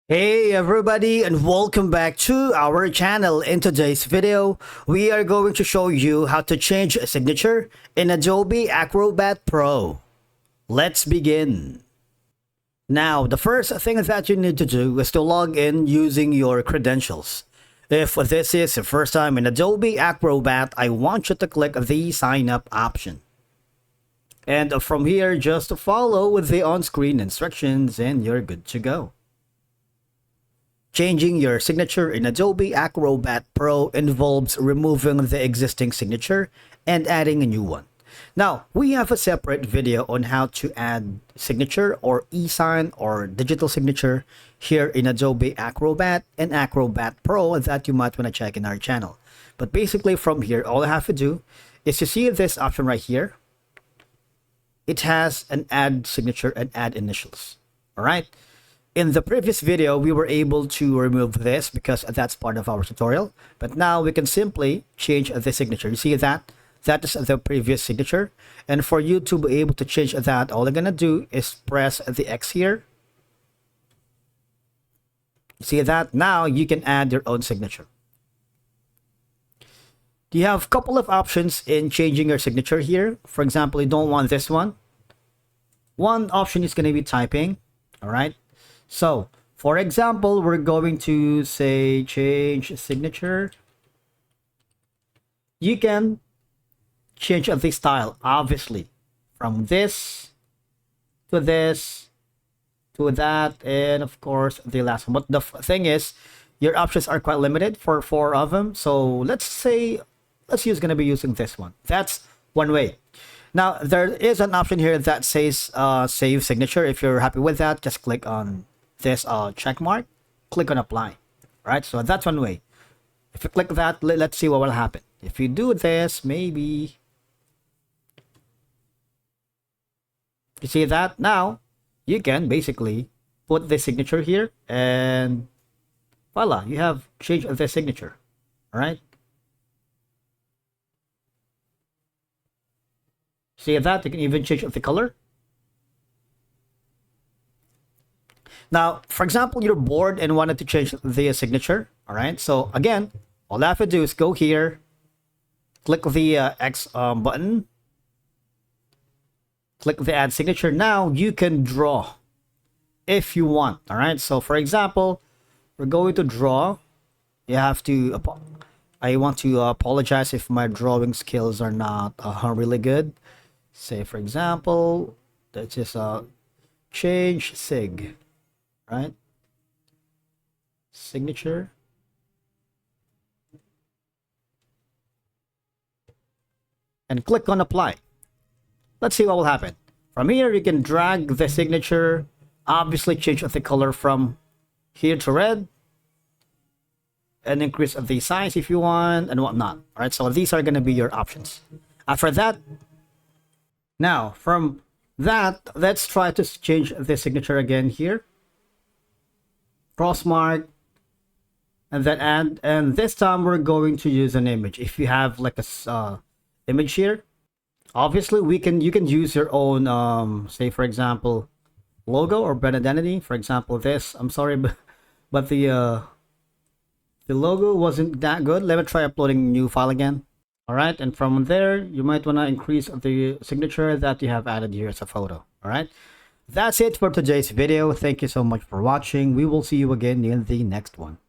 Hey everybody, and welcome back to our channel. In today's video, we are going to show you how to change a signature in Adobe Acrobat Pro. Let's begin. Now, the first thing that you need to do is to log in using your credentials. If this is your first time in Adobe Acrobat, I want you to click the sign up option. And from here, just follow the on-screen instructions and you're good to go. Changing your signature in Adobe Acrobat Pro involves removing the existing signature and adding a new one. Now, we have a separate video on how to add signature or e-sign or digital signature here in Adobe Acrobat and Acrobat Pro that you might want to check in our channel. But basically from here, all I have to do is to see this option right here. It has an add signature and add initials. All right. In the previous video, we were able to remove this because that's part of our tutorial. But now we can simply change the signature. You see that? That is the previous signature. And for you to be able to change that, all you're going to do is press the X here. See that? Now you can add your own signature. You have a couple of options in changing your signature here. For example, you don't want this one. One option is going to be typing. All right. So, for example, we're going to say change signature. You can change the style, obviously, from this to this to that, and of course, the last one. But the thing is, your options are quite limited for 4 of them. So, let's use going to be using this one. That's one way. Now, there is an option here that says save signature. If you're happy with that, just click on this check mark, click on apply. Right, so that's one way. If you click that, let's see what will happen. If you do this, maybe you see that now you can basically put the signature here and voila, you have changed the signature. All right, see that? You can even change the color. Now, for example, you're bored and wanted to change the signature. All right. So again, all I have to do is go here, click the X button, click the add signature. Now you can draw if you want. All right. So for example, we're going to draw. You have to, I want to apologize if my drawing skills are not really good. Say, for example, let's just change sig. Right, signature, and click on apply. Let's see what will happen. From here, you can drag the signature, obviously change the color from here to red, and increase the size if you want, and whatnot. All right, so these are going to be your options. After that, now from that, let's try to change the signature again here. Cross mark, and then add, and this time we're going to use an image. If you have like a image here, obviously you can use your own say for example logo or brand identity. For example, this, I'm sorry, but the logo wasn't that good. Let me try uploading a new file again. All right, and from there you might want to increase the signature that you have added here as a photo. All right, that's it for today's video. Thank you so much for watching. We will see you again in the next one.